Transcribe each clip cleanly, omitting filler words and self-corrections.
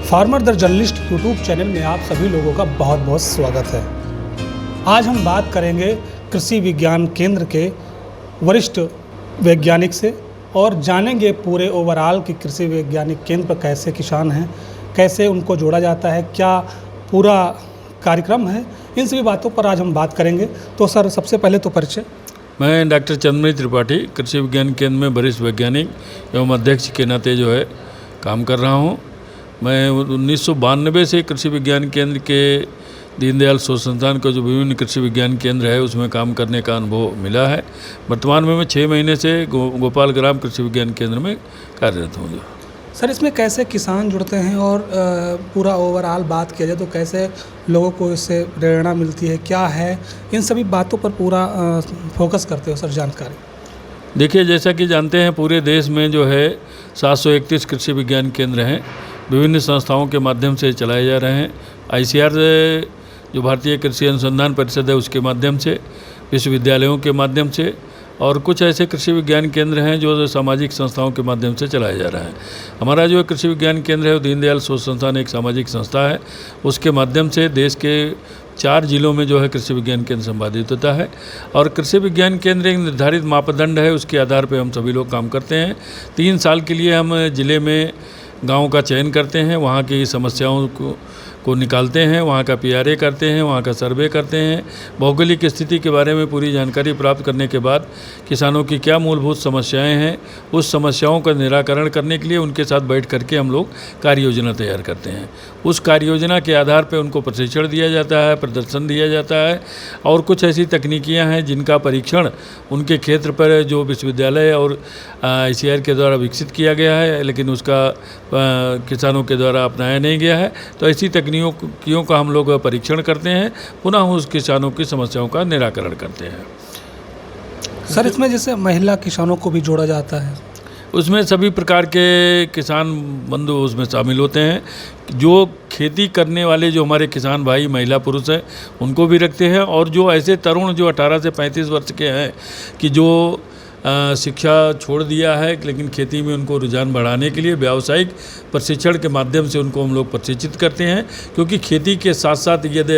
Farmer the journalist YouTube channel में आप सभी लोगों का बहुत बहुत स्वागत है। आज हम बात करेंगे कृषि विज्ञान केंद्र के वरिष्ठ वैज्ञानिक से और जानेंगे पूरे ओवरऑल कि कृषि वैज्ञानिक केंद्र पर कैसे किसान हैं, कैसे उनको जोड़ा जाता है, क्या पूरा कार्यक्रम है, इन सभी बातों पर आज हम बात करेंगे। तो सर, सबसे पहले तो परिचय। मैं डॉक्टर चंद्रमणि त्रिपाठी कृषि विज्ञान केंद्र में वरिष्ठ वैज्ञानिक एवं अध्यक्ष के नाते जो है काम कर रहा हूँ। मैं 1992 से कृषि विज्ञान केंद्र के दीनदयाल शोध संस्थान का जो विभिन्न कृषि विज्ञान केंद्र है उसमें काम करने का अनुभव मिला है। वर्तमान में मैं 6 महीने से गोपाल ग्राम कृषि विज्ञान केंद्र में कार्यरत हूँ। सर, इसमें कैसे किसान जुड़ते हैं और पूरा ओवरऑल बात किया जाए तो कैसे लोगों को इससे प्रेरणा मिलती है, क्या है, इन सभी बातों पर पूरा फोकस करते हो सर, जानकारी। देखिए, जैसा कि जानते हैं पूरे देश में जो है 731 कृषि विज्ञान केंद्र हैं, विभिन्न संस्थाओं के माध्यम से चलाए जा रहे हैं। ICAR जो भारतीय कृषि अनुसंधान परिषद है उसके माध्यम से, विश्वविद्यालयों के माध्यम से, और कुछ ऐसे कृषि विज्ञान केंद्र हैं जो सामाजिक संस्थाओं के माध्यम से चलाया जा रहा है। हमारा जो कृषि विज्ञान केंद्र है वो दीनदयाल शोध संस्थान एक सामाजिक संस्था है, उसके माध्यम से देश के 4 जिलों में जो है कृषि विज्ञान केंद्र संपादित होता है। और कृषि विज्ञान केंद्र एक निर्धारित मापदंड है, उसके आधार पर हम सभी लोग काम करते हैं। 3 साल के लिए हम जिले में गाँव का चयन करते हैं, वहाँ की समस्याओं को निकालते हैं, वहाँ का PRA करते हैं, वहाँ का सर्वे करते हैं। भौगोलिक स्थिति के बारे में पूरी जानकारी प्राप्त करने के बाद किसानों की क्या मूलभूत समस्याएं हैं, उस समस्याओं का निराकरण करने के लिए उनके साथ बैठ करके हम लोग कार्य योजना तैयार करते हैं। उस कार्य योजना के आधार पर उनको प्रशिक्षण दिया जाता है, प्रदर्शन दिया जाता है, और कुछ ऐसी तकनीकियाँ हैं जिनका परीक्षण उनके क्षेत्र पर जो विश्वविद्यालय और ICAR के द्वारा विकसित किया गया है, लेकिन उसका किसानों के द्वारा अपनाया नहीं गया है। तो ऐसी तकनीकियों का हम लोग परीक्षण करते हैं, पुनः उस किसानों की समस्याओं का निराकरण करते हैं। सर, इसमें जैसे महिला किसानों को भी जोड़ा जाता है, उसमें सभी प्रकार के किसान बंधु उसमें शामिल होते हैं। जो खेती करने वाले जो हमारे किसान भाई महिला पुरुष हैं उनको भी रखते हैं, और जो ऐसे तरुण जो 18 से 35 वर्ष के हैं कि जो शिक्षा छोड़ दिया है लेकिन खेती में उनको रुझान बढ़ाने के लिए व्यावसायिक प्रशिक्षण के माध्यम से उनको हम लोग प्रशिक्षित करते हैं। क्योंकि खेती के साथ साथ यदि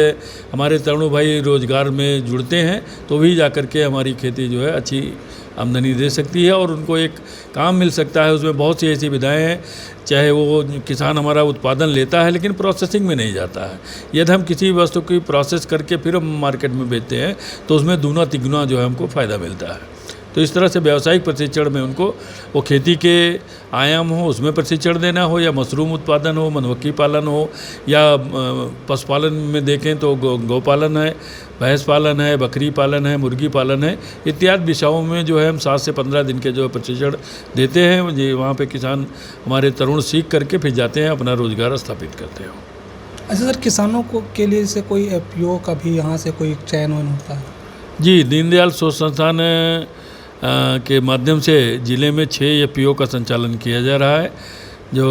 हमारे तरुण भाई रोजगार में जुड़ते हैं तो भी जाकर के हमारी खेती जो है अच्छी आमदनी दे सकती है और उनको एक काम मिल सकता है। उसमें बहुत सी ऐसी विधाएँ हैं, चाहे वो किसान हमारा उत्पादन लेता है लेकिन प्रोसेसिंग में नहीं जाता है। यदि हम किसी वस्तु की प्रोसेस करके फिर हम मार्केट में बेचते हैं तो उसमें दूना तिगुना जो है हमको फ़ायदा मिलता है। तो इस तरह से व्यावसायिक प्रशिक्षण में उनको वो खेती के आयाम हो उसमें प्रशिक्षण देना हो, या मशरूम उत्पादन हो, मधुमक्खी पालन हो, या पशुपालन में देखें तो गौपालन है, भैंस पालन है, बकरी पालन है, मुर्गी पालन है, इत्यादि विषयों में जो है हम 7 से 15 दिन के जो है प्रशिक्षण देते हैं। ये वहाँ पे किसान हमारे तरुण सीख करके फिर जाते हैं, अपना रोजगार स्थापित करते हैं। अच्छा सर, किसानों को के लिए जैसे कोई FPO का भी यहाँ से कोई चयन होता है? जी, दीनदयाल शोध संस्थान के माध्यम से ज़िले में 6 FPO का संचालन किया जा रहा है, जो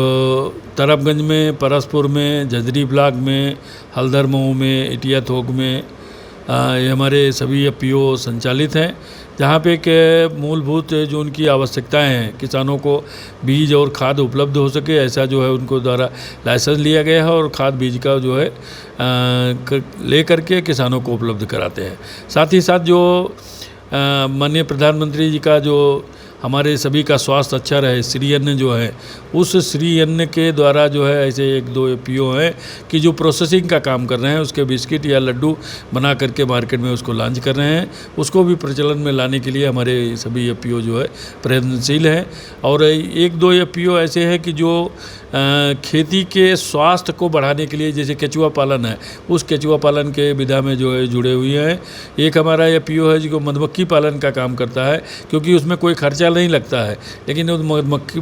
तरबगंज में, परसपुर में, झजरी ब्लॉक में, हल्दर मऊ में, इटिया थोक में ये हमारे सभी FPO संचालित हैं। जहाँ पे के मूलभूत जो उनकी आवश्यकताएं हैं, किसानों को बीज और खाद उपलब्ध हो सके, ऐसा जो है उनको द्वारा लाइसेंस लिया गया है और खाद बीज का जो है ले करके किसानों को उपलब्ध कराते हैं। साथ ही साथ जो माननीय प्रधानमंत्री जी का जो हमारे सभी का स्वास्थ्य अच्छा रहे, श्री अन्न जो है, उस श्री अन्न के द्वारा जो है ऐसे 1-2 FPO हैं कि जो प्रोसेसिंग का काम कर रहे हैं, उसके बिस्किट या लड्डू बना करके मार्केट में उसको लॉन्च कर रहे हैं। उसको भी प्रचलन में लाने के लिए हमारे सभी FPO जो है प्रयत्नशील हैं। और 1-2 FPO ऐसे हैं कि जो खेती के स्वास्थ्य को बढ़ाने के लिए, जैसे केचुआ पालन है, उस केचुआ पालन के विधा में जो है जुड़े हुए हैं। एक हमारा FPO है जो मधुमक्खी पालन का काम करता है, क्योंकि उसमें कोई खर्चा नहीं लगता है, लेकिन वो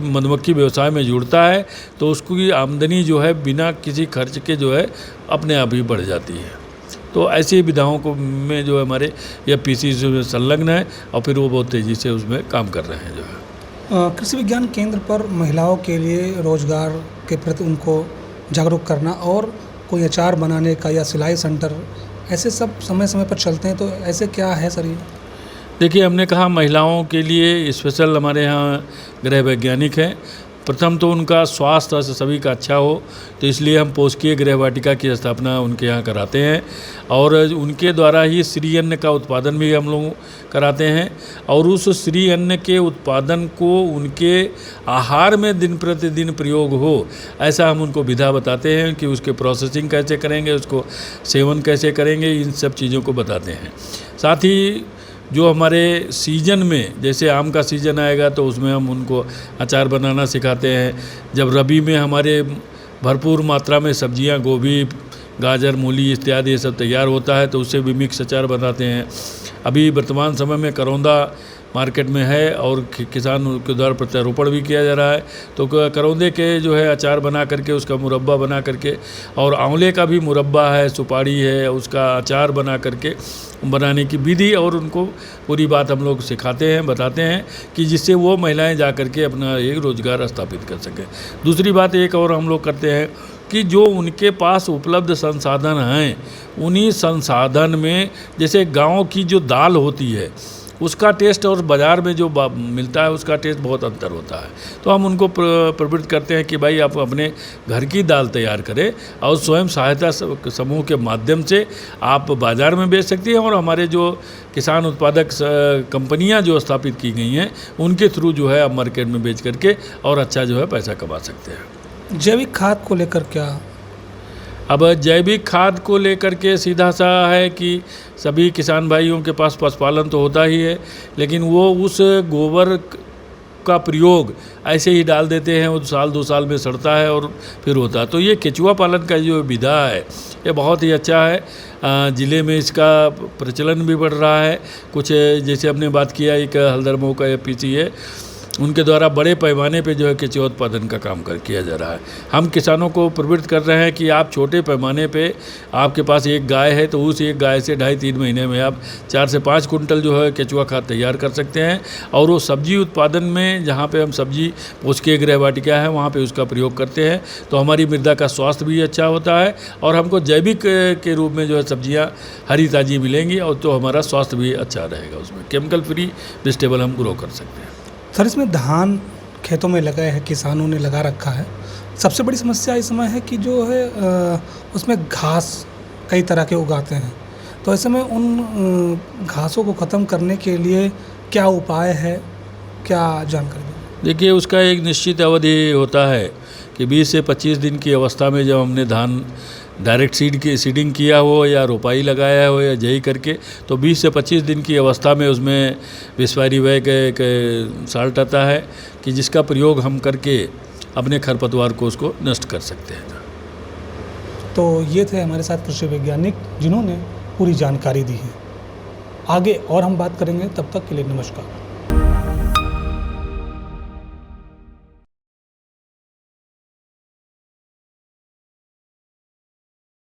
मधुमक्खी व्यवसाय में जुड़ता है तो उसकी आमदनी जो है बिना किसी खर्च के जो है अपने आप ही बढ़ जाती है। तो ऐसी विधाओं को में जो है हमारे FPC संलग्न है और फिर वो बहुत तेज़ी से उसमें काम कर रहे हैं। जो है कृषि विज्ञान केंद्र पर महिलाओं के लिए रोजगार के प्रति उनको जागरूक करना और कोई अचार बनाने का या सिलाई सेंटर, ऐसे सब समय समय पर चलते हैं, तो ऐसे क्या है सर ये? देखिए, हमने कहा महिलाओं के लिए स्पेशल हमारे यहाँ गृह वैज्ञानिक हैं, प्रथम तो उनका स्वास्थ्य सभी का अच्छा हो, तो इसलिए हम पोषकीय गृहवाटिका की स्थापना उनके यहाँ कराते हैं और उनके द्वारा ही श्री अन्न का उत्पादन भी हम लोग कराते हैं और उस श्री अन्न के उत्पादन को उनके आहार में दिन प्रतिदिन प्रयोग हो, ऐसा हम उनको विधा बताते हैं कि उसके प्रोसेसिंग कैसे करेंगे, उसको सेवन कैसे करेंगे, इन सब चीज़ों को बताते हैं। साथ ही जो हमारे सीजन में, जैसे आम का सीज़न आएगा तो उसमें हम उनको अचार बनाना सिखाते हैं। जब रबी में हमारे भरपूर मात्रा में सब्जियां, गोभी, गाजर, मूली इत्यादि ये सब तैयार होता है तो उससे भी मिक्स अचार बनाते हैं। अभी वर्तमान समय में करौंदा मार्केट में है और किसान के द्वारा प्रत्यारोपण भी किया जा रहा है, तो करौंदे के जो है अचार बना करके उसका मुरब्बा बना करके, और आंवले का भी मुरब्बा है, सुपारी है, उसका अचार बना करके बनाने की विधि और उनको पूरी बात हम लोग सिखाते हैं, बताते हैं कि जिससे वो महिलाएं जा कर के अपना एक रोज़गार स्थापित कर सकें। दूसरी बात एक और हम लोग करते हैं कि जो उनके पास उपलब्ध संसाधन हैं, उन्हीं संसाधन में जैसे गांव की जो दाल होती है उसका टेस्ट और बाज़ार में जो मिलता है उसका टेस्ट बहुत अंतर होता है, तो हम उनको प्रवृत्त करते हैं कि भाई आप अपने घर की दाल तैयार करें और स्वयं सहायता समूह के माध्यम से आप बाज़ार में बेच सकती हैं और हमारे जो किसान उत्पादक कंपनियां जो स्थापित की गई हैं उनके थ्रू जो है आप मार्केट में बेच करके और अच्छा जो है पैसा कमा सकते हैं। जैविक खाद को लेकर क्या? अब जैविक खाद को लेकर के सीधा सा है कि सभी किसान भाइयों के पास पशुपालन तो होता ही है, लेकिन वो उस गोबर का प्रयोग ऐसे ही डाल देते हैं, वो साल 2 साल में सड़ता है और फिर होता है। तो ये केचुआ पालन का जो विधा है ये बहुत ही अच्छा है। ज़िले में इसका प्रचलन भी बढ़ रहा है। कुछ जैसे हमने बात किया एक हल्दरमऊ का एपीसी है, उनके द्वारा बड़े पैमाने पे जो है केचुआ उत्पादन का काम किया जा रहा है। हम किसानों को प्रवृत्त कर रहे हैं कि आप छोटे पैमाने पे, आपके पास एक गाय है तो उस एक गाय से 2.5-3 महीने में आप 4 से 5 कुंटल जो है केचुआ खाद तैयार कर सकते हैं। और वो सब्जी उत्पादन में जहाँ पे हम सब्जी पोषकीय गृहवाटिका है वहाँ पे उसका प्रयोग करते हैं, तो हमारी मृदा का स्वास्थ्य भी अच्छा होता है और हमको जैविक के रूप में जो है सब्जियाँ हरी ताज़ी मिलेंगी और तो हमारा स्वास्थ्य भी अच्छा रहेगा। उसमें केमिकल फ्री वेजिटेबल हम ग्रो कर सकते हैं। सर, इसमें धान खेतों में लगा है, किसानों ने लगा रखा है। सबसे बड़ी समस्या इस समय है कि जो है उसमें घास कई तरह के उगाते हैं, तो ऐसे में उन घासों को ख़त्म करने के लिए क्या उपाय है, क्या जानकारी? देखिए, उसका एक निश्चित अवधि होता है कि 20 से 25 दिन की अवस्था में जब हमने धान डायरेक्ट सीडिंग किया हो या रोपाई लगाया हो या जई करके, तो 20 से 25 दिन की अवस्था में उसमें विस्वारीवैक एक साल्ट आता है कि जिसका प्रयोग हम करके अपने खरपतवार को उसको नष्ट कर सकते हैं। तो ये थे हमारे साथ कृषि वैज्ञानिक जिन्होंने पूरी जानकारी दी है। आगे और हम बात करेंगे, तब तक के लिए नमस्कार।